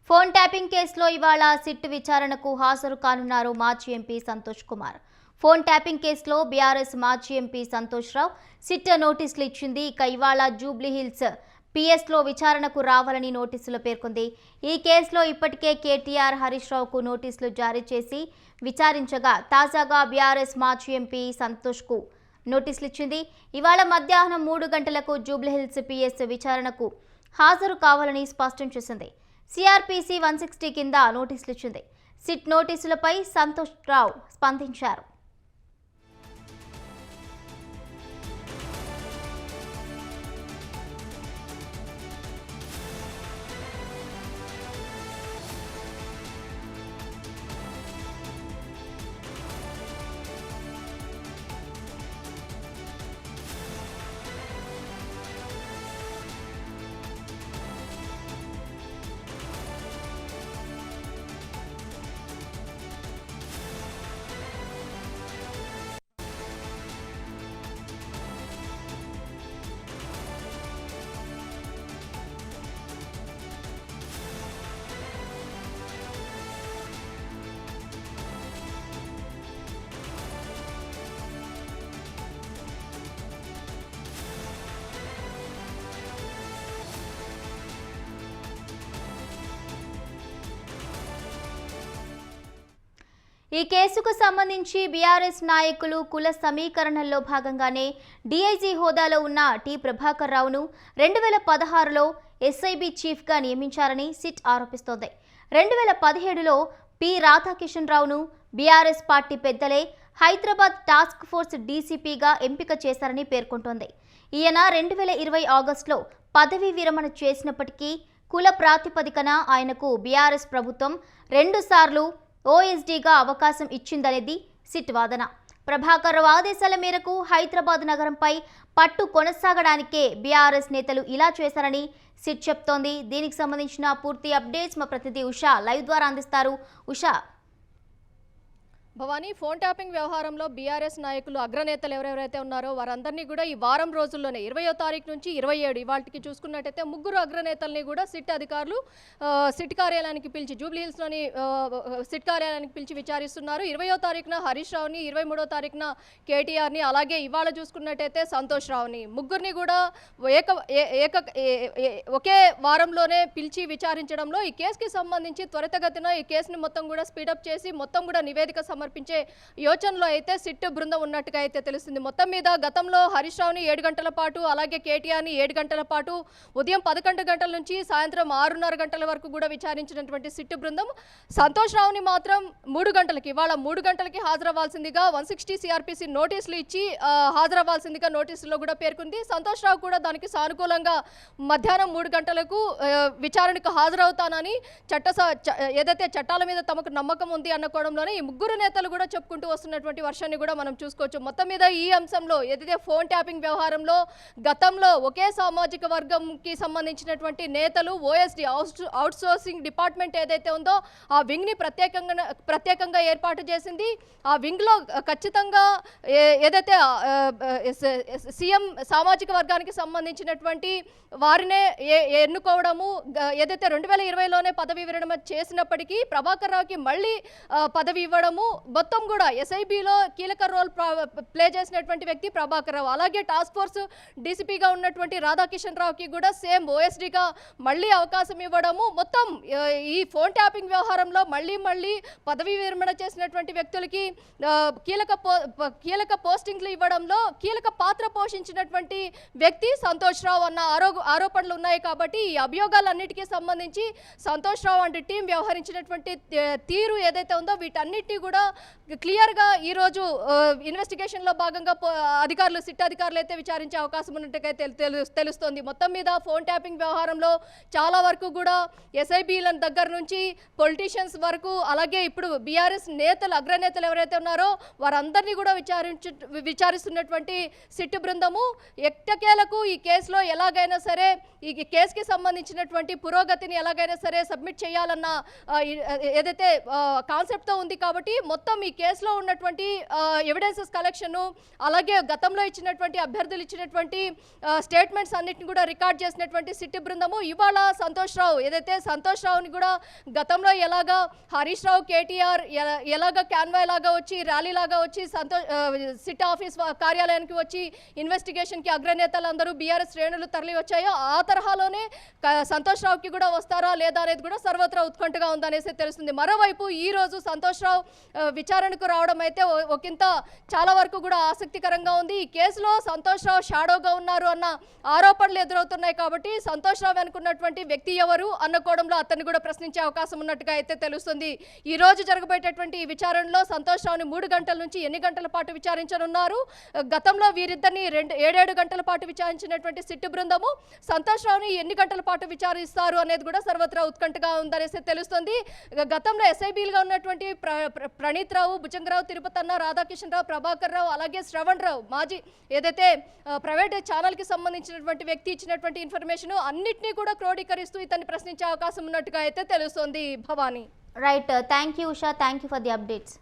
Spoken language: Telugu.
ఫోన్ ట్యాపింగ్ కేసులో ఇవాళ సిట్ విచారణకు హాజరు కానున్నారు మాజీ MP Santosh Kumar. Phone tapping కేసులో బీఆర్ఎస్ మాజీ ఎంపీ సంతోష్ రావు సిట్ నోటీసులు ఇచ్చింది. ఇక ఇవాళ జూబ్లీహిల్స్ పిఎస్లో విచారణకు రావాలని నోటీసులు పేర్కొంది. ఈ కేసులో ఇప్పటికే కేటీఆర్ హరీష్ రావుకు నోటీసులు జారీ చేసి విచారించగా తాజాగా బీఆర్ఎస్ మాజీ ఎంపీ సంతోష్కు నోటీసులు ఇచ్చింది. ఇవాళ మధ్యాహ్నం 3 గంటలకు జూబ్లీహిల్స్ పిఎస్ విచారణకు హాజరు కావాలని స్పష్టం చేసింది. సిఆర్పిసి 160 కింద నోటీసులు ఇచ్చింది. సిట్ నోటీసులపై సంతోష్ రావు స్పందించారు. ఈ కేసుకు సంబంధించి బీఆర్ఎస్ నాయకులు కుల సమీకరణల్లో భాగంగానే డీఐజీ హోదాలో ఉన్న టి ప్రభాకర్ రావును 2016లో ఎస్ఐబి చీఫ్గా నియమించారని సిట్ ఆరోపిస్తోంది. 2017లో పి రాధాకిషన్ రావును బీఆర్ఎస్ పార్టీ పెద్దలే హైదరాబాద్ టాస్క్ ఫోర్స్ డీసీపీగా ఎంపిక చేశారని పేర్కొంటోంది. ఈయన 2020 ఆగస్టులో పదవీ విరమణ చేసినప్పటికీ కుల ప్రాతిపదికన ఆయనకు బీఆర్ఎస్ ప్రభుత్వం 2 సార్లు ఓఎస్డీగా అవకాశం ఇచ్చిందనేది సిట్ వాదన. ప్రభాకర్ రావు ఆదేశాల మేరకు హైదరాబాద్ నగరంపై పట్టు కొనసాగడానికే బీఆర్ఎస్ నేతలు ఇలా చేశారని సిట్ చెప్తోంది. దీనికి సంబంధించిన పూర్తి అప్డేట్స్ మా ప్రతినిధి ఉషా లైవ్ ద్వారా అందిస్తారు. ఉషా, భవానీ, ఫోన్ ట్యాపింగ్ వ్యవహారంలో బీఆర్ఎస్ నాయకులు అగ్రనేతలు ఎవరెవరైతే ఉన్నారో వారందరినీ కూడా ఈ వారం రోజుల్లోనే 20వ తారీఖు నుంచి 27 ఇవాళకి చూసుకున్నట్టయితే 3 అగ్రనేతల్ని కూడా సిట్ అధికారులు సిట్ కార్యాలయానికి పిలిచి జూబ్లీహిల్స్లోని సిట్ కార్యాలయానికి పిలిచి విచారిస్తున్నారు. 20వ తారీఖున హరీష్ రావుని, 23వ తారీఖున కేటీఆర్ని, అలాగే ఇవాళ చూసుకున్నట్టయితే సంతోష్ రావుని, ముగ్గురిని కూడా ఒకే వారంలోనే పిలిచి విచారించడంలో ఈ కేసుకి సంబంధించి త్వరితగతిన ఈ కేసుని మొత్తం కూడా స్పీడప్ చేసి మొత్తం కూడా నివేదిక సమర్పించే యోచనలో అయితే సిట్ బృందం ఉన్నట్టుగా అయితే తెలుస్తుంది. మొత్తం మీద గతంలో హరీష్ రావుని 7 గంటల పాటు, అలాగే కేటీఆర్ని 7 గంటల పాటు ఉదయం 11 గంటల నుంచి సాయంత్రం 6:30 గంటల వరకు కూడా విచారించినటువంటి సిట్ బృందం సంతోష్ రావుని మాత్రం 3 గంటలకి ఇవాళ 3 గంటలకి హాజరవ్వాల్సిందిగా 160 సిఆర్పిసి నోటీసులు ఇచ్చి హాజరవ్వాల్సిందిగా నోటీసులో కూడా పేర్కొంది. సంతోష్ రావు కూడా దానికి సానుకూలంగా మధ్యాహ్నం 3 గంటలకు విచారణకు హాజరవుతానని ఏదైతే చట్టాల మీద తమకు నమ్మకం ఉంది అన్న కోణంలోనే ఈ ముగ్గురు నేతలు కూడా చెప్పుకుంటూ వస్తున్నటువంటి వర్షాన్ని కూడా మనం చూసుకోవచ్చు. మొత్తం మీద ఈ అంశంలో ఏదైతే ఫోన్ ట్యాపింగ్ వ్యవహారంలో గతంలో ఒకే సామాజిక వర్గంకి సంబంధించినటువంటి నేతలు ఓఎస్డి అవుట్ సోర్సింగ్ డిపార్ట్మెంట్ ఏదైతే ఉందో ఆ వింగ్ని ప్రత్యేకంగా ఏర్పాటు చేసింది. ఆ వింగ్లో ఖచ్చితంగా ఏదైతే సీఎం సామాజిక వర్గానికి సంబంధించినటువంటి వారినే ఎన్నుకోవడము, ఏదైతే 2020లోనే పదవి విరమణ చేసినప్పటికీ ప్రభాకర్ రావుకి మళ్ళీ పదవి ఇవ్వడము, మొత్తం కూడా ఎస్ఐబిలో కీలక రోల్ ప్లే చేసినటువంటి వ్యక్తి ప్రభాకర్ రావు, అలాగే టాస్క్ ఫోర్స్ డీసీపీగా ఉన్నటువంటి రాధాకిషన్ రావుకి కూడా సేమ్ ఓఎస్డీగా మళ్ళీ అవకాశం ఇవ్వడము, మొత్తం ఈ ఫోన్ ట్యాపింగ్ వ్యవహారంలో మళ్ళీ పదవి విరమణ చేసినటువంటి వ్యక్తులకి కీలక పోస్టింగ్లు ఇవ్వడంలో కీలక పాత్ర పోషించినటువంటి వ్యక్తి సంతోష్ రావు అన్న ఆరోపణలు ఉన్నాయి. కాబట్టి ఈ అభియోగాలన్నిటికీ సంబంధించి సంతోష్ రావు అంటే టీం వ్యవహరించినటువంటి తీరు ఏదైతే ఉందో వీటన్నిటి కూడా క్లియర్గా ఈరోజు ఇన్వెస్టిగేషన్లో భాగంగా అధికారులు సిట్ అధికారులు అయితే విచారించే అవకాశం ఉన్నట్టుగా తెలుస్తోంది. మొత్తం మీద ఫోన్ ట్యాపింగ్ వ్యవహారంలో చాలా వరకు కూడా ఎస్ఐబీల దగ్గర నుంచి పొలిటీషియన్స్ వరకు, అలాగే ఇప్పుడు బీఆర్ఎస్ నేతలు అగ్రనేతలు ఎవరైతే ఉన్నారో వారందరినీ కూడా విచారిస్తున్నటువంటి సిట్ బృందము ఎట్టకేలకు ఈ కేసులో ఎలాగైనా సరే ఈ కేసుకి సంబంధించినటువంటి పురోగతిని ఎలాగైనా సరే సబ్మిట్ చేయాలన్న ఏదైతే కాన్సెప్ట్తో ఉంది. కాబట్టి మొత్తం ఈ కేసులో ఉన్నటువంటి ఎవిడెన్సెస్ కలెక్షన్, అలాగే గతంలో ఇచ్చినటువంటి అభ్యర్థులు ఇచ్చినటువంటి స్టేట్మెంట్స్ అన్నిటిని కూడా రికార్డ్ చేసినటువంటి సిట్ బృందము ఇవాళ సంతోష్ రావు ఏదైతే సంతోష్ రావుని కూడా గతంలో ఎలాగా హరీష్ రావు కేటీఆర్ ఎలాగా క్యాన్వాయ్ లాగా వచ్చి ర్యాలీ లాగా వచ్చి సిట్ ఆఫీస్ కార్యాలయానికి వచ్చి ఇన్వెస్టిగేషన్కి అగ్రనేతలందరూ బీఆర్ఎస్ శ్రేణులు తరలి వచ్చాయో ఆ తరహాలోనే సంతోష్ రావుకి కూడా వస్తారా లేదా అనేది కూడా సర్వత్రా ఉత్కంఠగా ఉందనేసి తెలుస్తుంది. మరోవైపు ఈ రోజు సంతోష్ రావు విచారణకు రావడం అయితే ఒకంత చాలా వరకు కూడా ఆసక్తికరంగా ఉంది. ఈ కేసులో సంతోష్ రావు షాడోగా ఉన్నారు అన్న ఆరోపణలు ఎదురవుతున్నాయి కాబట్టి సంతోష్ రావు అనుకున్నటువంటి వ్యక్తి ఎవరు అన్న కోణంలో అతన్ని కూడా ప్రశ్నించే అవకాశం ఉన్నట్టుగా అయితే తెలుస్తుంది. ఈ రోజు జరగబోయేటటువంటి ఈ విచారణలో సంతోష్ రావుని 3 గంటల నుంచి ఎన్ని గంటల పాటు విచారించనున్నారు? గతంలో వీరిద్దరిని 7 గంటల పాటు విచారించినటువంటి సిట్ బృందము సంతోష్ రావుని ఎన్ని గంటల పాటు విచారిస్తారు అనేది కూడా సర్వత్రా ఉత్కంఠగా ఉందనేసి తెలుస్తుంది. గతంలో ఎస్ఐబీలుగా ఉన్నటువంటి ప్రణీత్ రావు, భుజంగరావు, తిరుపతన్న, రాధాకిషన్ రావు, ప్రభాకర్ రావు, అలాగే శ్రవణ్ రావు మాజీ ఏదైతే ప్రైవేట్ ఛానల్కి సంబంధించినటువంటి వ్యక్తి ఇచ్చినటువంటి ఇన్ఫర్మేషన్ అన్నిటినీ కూడా క్రోడీకరిస్తూ ఇతన్ని ప్రశ్నించే అవకాశం ఉన్నట్టుగా అయితే తెలుస్తుంది. Bhavani. Right, thank you Usha, thank you for the updates.